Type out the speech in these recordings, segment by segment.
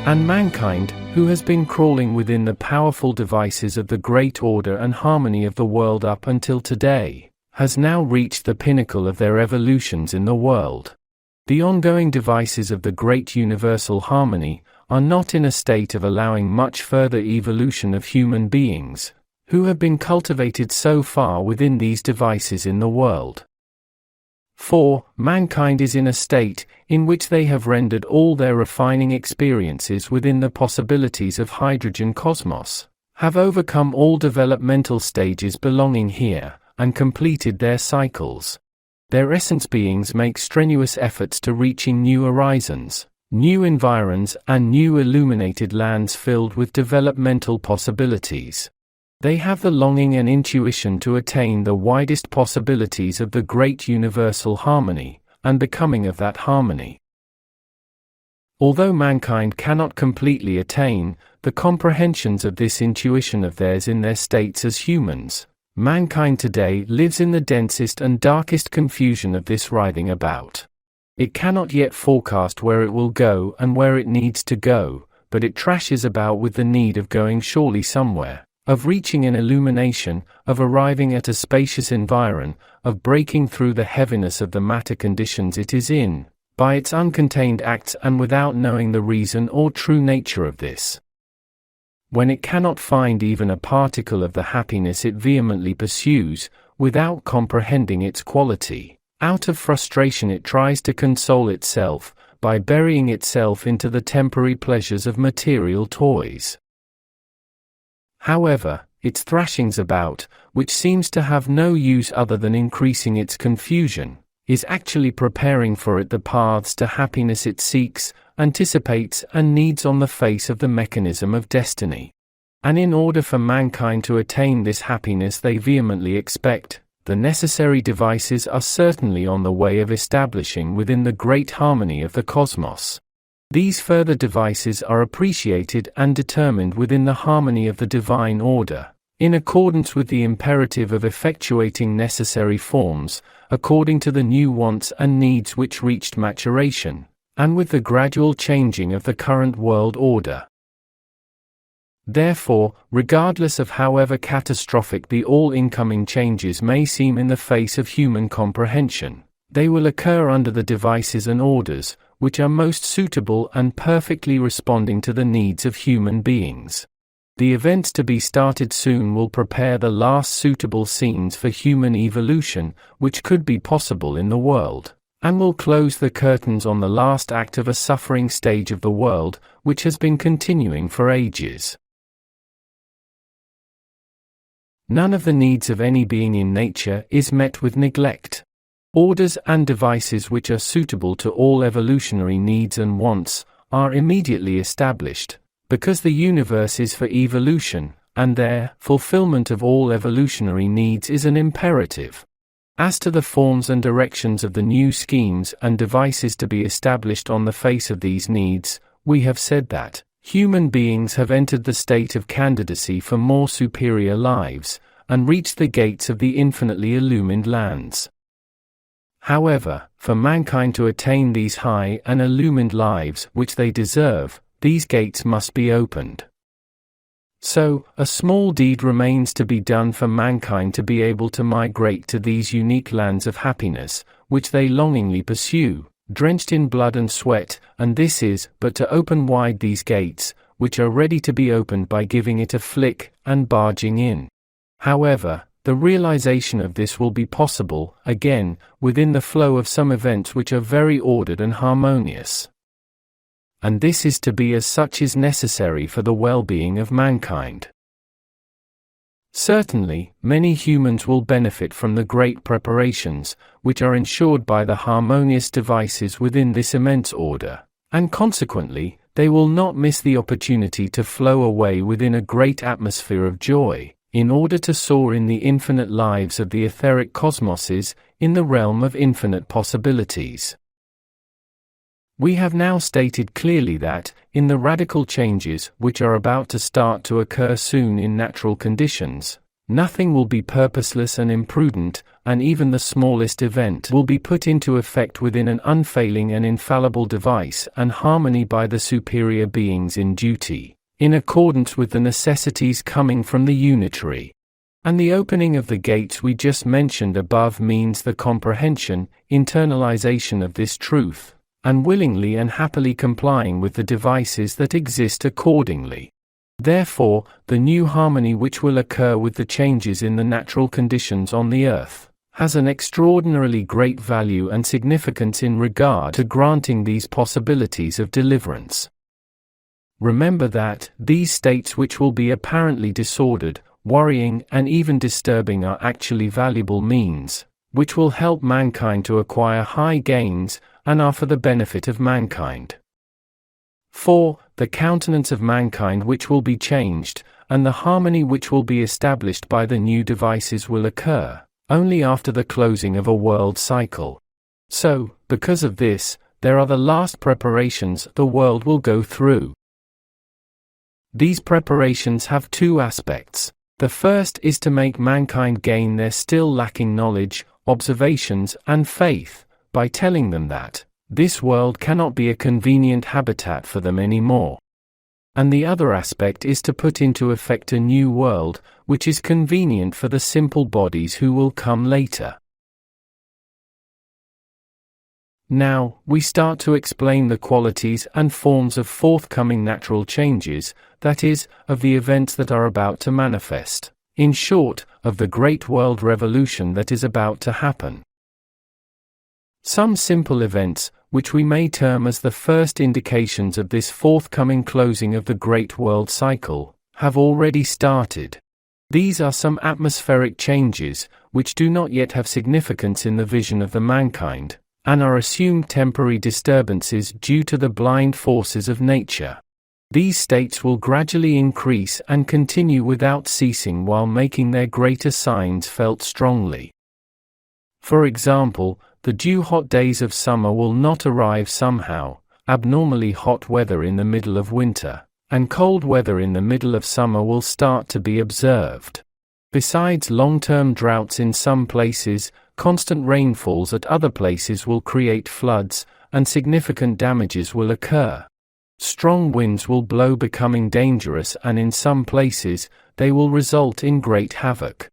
And mankind, who has been crawling within the powerful devices of the great order and harmony of the world up until today, has now reached the pinnacle of their evolutions in the world. The ongoing devices of the great universal harmony are not in a state of allowing much further evolution of human beings, who have been cultivated so far within these devices in the world. For mankind is in a state in which they have rendered all their refining experiences within the possibilities of hydrogen cosmos, have overcome all developmental stages belonging here, and completed their cycles. Their essence beings make strenuous efforts to reaching new horizons, new environs, and new illuminated lands filled with developmental possibilities. They have the longing and intuition to attain the widest possibilities of the great universal harmony, and becoming of that harmony. Although mankind cannot completely attain the comprehensions of this intuition of theirs in their states as humans, mankind today lives in the densest and darkest confusion of this writhing about. It cannot yet forecast where it will go and where it needs to go, but it trashes about with the need of going surely somewhere, of reaching an illumination, of arriving at a spacious environ, of breaking through the heaviness of the matter conditions it is in, by its uncontained acts and without knowing the reason or true nature of this. When it cannot find even a particle of the happiness it vehemently pursues, without comprehending its quality, out of frustration it tries to console itself, by burying itself into the temporary pleasures of material toys. However, its thrashings about, which seems to have no use other than increasing its confusion, is actually preparing for it the paths to happiness it seeks, anticipates, and needs on the face of the mechanism of destiny. And in order for mankind to attain this happiness they vehemently expect, the necessary devices are certainly on the way of establishing within the great harmony of the cosmos. These further devices are appreciated and determined within the harmony of the divine order, in accordance with the imperative of effectuating necessary forms, according to the new wants and needs which reached maturation, and with the gradual changing of the current world order. Therefore, regardless of however catastrophic the all-incoming changes may seem in the face of human comprehension, they will occur under the devices and orders, which are most suitable and perfectly responding to the needs of human beings. The events to be started soon will prepare the last suitable scenes for human evolution, which could be possible in the world, and will close the curtains on the last act of a suffering stage of the world, which has been continuing for ages. None of the needs of any being in nature is met with neglect. Orders and devices which are suitable to all evolutionary needs and wants are immediately established, because the universe is for evolution, and their fulfillment of all evolutionary needs is an imperative. As to the forms and directions of the new schemes and devices to be established on the face of these needs, we have said that human beings have entered the state of candidacy for more superior lives, and reached the gates of the infinitely illumined lands. However, for mankind to attain these high and illumined lives which they deserve, these gates must be opened. So, a small deed remains to be done for mankind to be able to migrate to these unique lands of happiness, which they longingly pursue, drenched in blood and sweat, and this is but to open wide these gates, which are ready to be opened by giving it a flick and barging in. However, the realization of this will be possible, again, within the flow of some events which are very ordered and harmonious. And this is to be as such is necessary for the well-being of mankind. Certainly, many humans will benefit from the great preparations, which are ensured by the harmonious devices within this immense order, and consequently, they will not miss the opportunity to flow away within a great atmosphere of joy, in order to soar in the infinite lives of the etheric cosmoses, in the realm of infinite possibilities. We have now stated clearly that, in the radical changes which are about to start to occur soon in natural conditions, Nothing will be purposeless and imprudent, and even the smallest event will be put into effect within an unfailing and infallible device and harmony by the superior beings in duty, in accordance with the necessities coming from the unitary. And the opening of the gates we just mentioned above means the comprehension, internalization of this truth, and willingly and happily complying with the devices that exist accordingly. Therefore, the new harmony which will occur with the changes in the natural conditions on the earth has an extraordinarily great value and significance in regard to granting these possibilities of deliverance. Remember that these states which will be apparently disordered, worrying, and even disturbing are actually valuable means, which will help mankind to acquire high gains, and are for the benefit of mankind. 4. The countenance of mankind which will be changed, and the harmony which will be established by the new devices will occur only after the closing of a world cycle. So, because of this, there are the last preparations the world will go through. These preparations have two aspects. The first is to make mankind gain their still lacking knowledge, observations, and faith, by telling them that this world cannot be a convenient habitat for them anymore. And the other aspect is to put into effect a new world, which is convenient for the simple bodies who will come later. Now, we start to explain the qualities and forms of forthcoming natural changes, that is, of the events that are about to manifest. In short, of the great world revolution that is about to happen. Some simple events, which we may term as the first indications of this forthcoming closing of the great world cycle, have already started. These are some atmospheric changes, which do not yet have significance in the vision of the mankind, and are assumed temporary disturbances due to the blind forces of nature. These states will gradually increase and continue without ceasing while making their greater signs felt strongly. For example, the due hot days of summer will not arrive somehow, abnormally hot weather in the middle of winter, and cold weather in the middle of summer will start to be observed. Besides long-term droughts in some places, constant rainfalls at other places will create floods, and significant damages will occur. Strong winds will blow, becoming dangerous, and in some places, they will result in great havoc.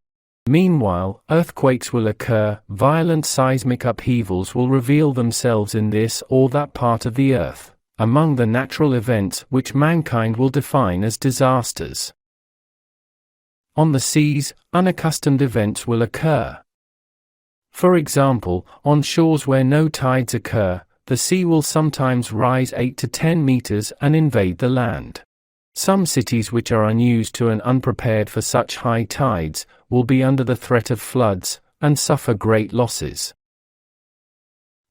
Meanwhile, earthquakes will occur, violent seismic upheavals will reveal themselves in this or that part of the earth, among the natural events which mankind will define as disasters. On the seas, unaccustomed events will occur. For example, on shores where no tides occur, the sea will sometimes rise 8 to 10 meters and invade the land. Some cities which are unused to and unprepared for such high tides will be under the threat of floods and suffer great losses.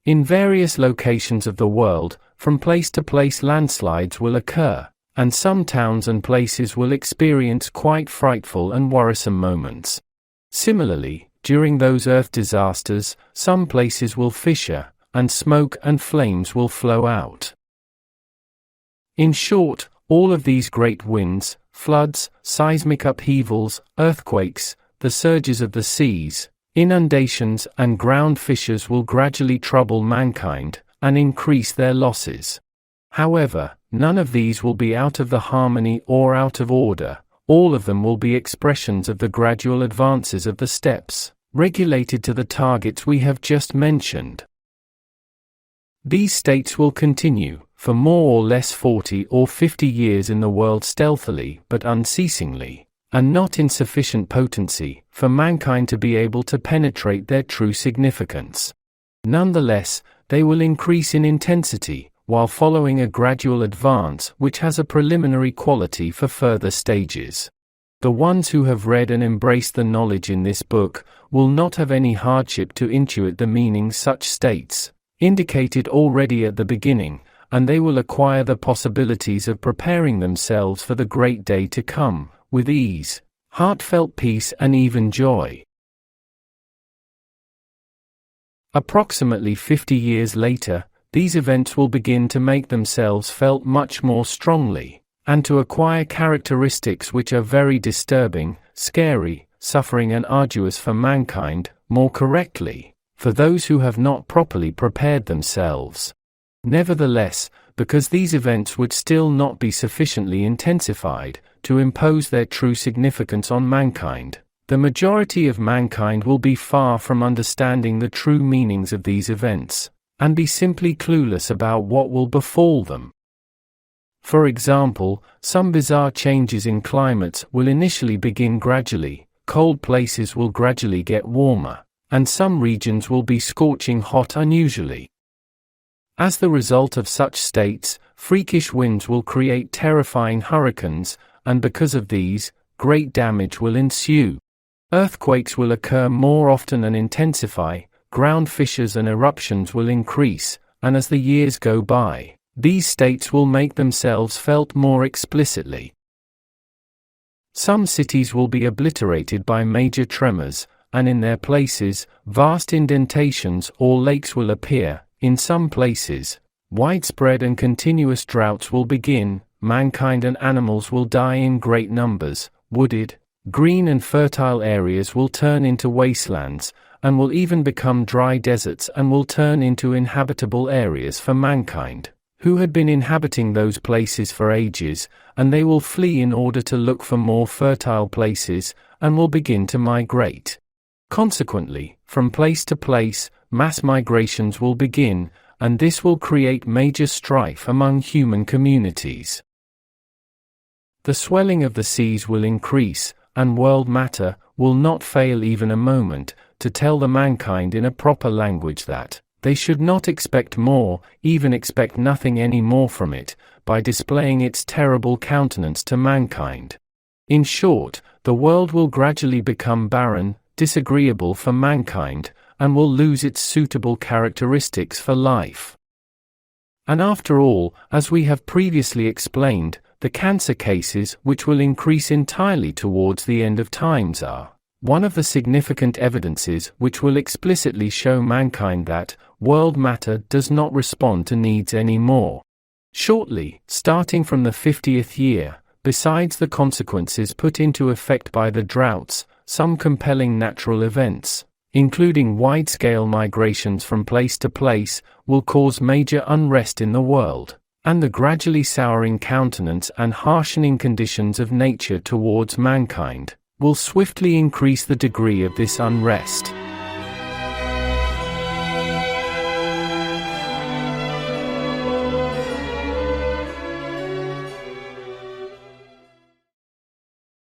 In various locations of the world, from place to place landslides will occur, and some towns and places will experience quite frightful and worrisome moments. Similarly, during those earth disasters, some places will fissure, and smoke and flames will flow out. In short, all of these great winds, floods, seismic upheavals, earthquakes, the surges of the seas, inundations, and ground fissures will gradually trouble mankind, and increase their losses. However, none of these will be out of the harmony or out of order. All of them will be expressions of the gradual advances of the steps, regulated to the targets we have just mentioned. These states will continue, for more or less 40 or 50 years in the world stealthily but unceasingly, and not in sufficient potency for mankind to be able to penetrate their true significance. Nonetheless, they will increase in intensity, while following a gradual advance which has a preliminary quality for further stages. The ones who have read and embraced the knowledge in this book will not have any hardship to intuit the meaning such states, indicated already at the beginning, and they will acquire the possibilities of preparing themselves for the great day to come, with ease, heartfelt peace, and even joy. Approximately 50 years later, these events will begin to make themselves felt much more strongly, and to acquire characteristics which are very disturbing, scary, suffering and arduous for mankind, more correctly, for those who have not properly prepared themselves. Nevertheless, because these events would still not be sufficiently intensified to impose their true significance on mankind, the majority of mankind will be far from understanding the true meanings of these events, and be simply clueless about what will befall them. For example, some bizarre changes in climates will initially begin gradually, cold places will gradually get warmer, and some regions will be scorching hot unusually. As the result of such states, freakish winds will create terrifying hurricanes, and because of these, great damage will ensue. Earthquakes will occur more often and intensify, ground fissures and eruptions will increase, and as the years go by, these states will make themselves felt more explicitly. Some cities will be obliterated by major tremors, and in their places, vast indentations or lakes will appear. In some places, widespread and continuous droughts will begin, mankind and animals will die in great numbers, wooded, green and fertile areas will turn into wastelands, and will even become dry deserts and will turn into inhabitable areas for mankind, who had been inhabiting those places for ages, and they will flee in order to look for more fertile places, and will begin to migrate. Consequently, from place to place, mass migrations will begin, and this will create major strife among human communities. The swelling of the seas will increase, and world matter will not fail even a moment to tell the mankind in a proper language that they should not expect more, even expect nothing any more from it, by displaying its terrible countenance to mankind. In short, the world will gradually become barren, disagreeable for mankind, and will lose its suitable characteristics for life. And after all, as we have previously explained, the cancer cases which will increase entirely towards the end of times are one of the significant evidences which will explicitly show mankind that world matter does not respond to needs anymore. Shortly, starting from the 50th year, besides the consequences put into effect by the droughts, some compelling natural events, including wide-scale migrations from place to place, will cause major unrest in the world, and the gradually souring countenance and harshening conditions of nature towards mankind will swiftly increase the degree of this unrest.